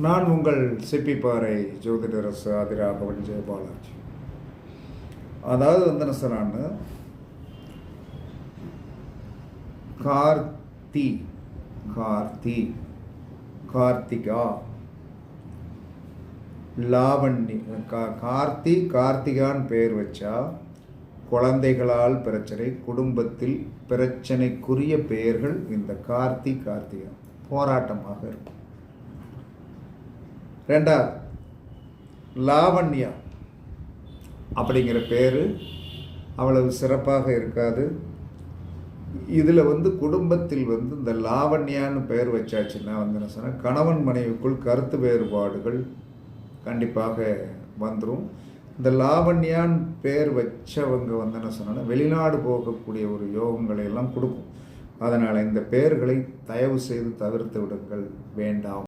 நான் உங்கள் சிப்பிப்பாறை ஜோதிடரசு ஆதிராகவன் ஜெயபாலாஜி. அதாவது என்ன சொன்னான்னு, கார்த்திகா, லாவண்ணி, கார்த்திகான்னு பேர் வச்சா குழந்தைகளால் பிரச்சனை, குடும்பத்தில் பிரச்சனைக்குரிய பெயர்கள் இந்த கார்த்திகா போராட்டமாக இருக்கும். ரெண்டாவது, லாவண்யா அப்படிங்கிற பேர் அவ்வளவு சிறப்பாக இருக்காது. இதில் குடும்பத்தில் இந்த லாவண்யான்னு பெயர் வச்சாச்சுன்னா என்ன சொன்னால், கணவன் மனைவிக்குள் கருத்து வேறுபாடுகள் கண்டிப்பாக வந்துடும். இந்த லாவண்யான் பேர் வச்சவங்க என்ன சொன்னா வெளிநாடு போகக்கூடிய ஒரு யோகங்களை எல்லாம் கொடுக்கும். அதனால் இந்த பெயர்களை தயவு செய்து தவிர்த்து விடுங்கள், வேண்டாம்.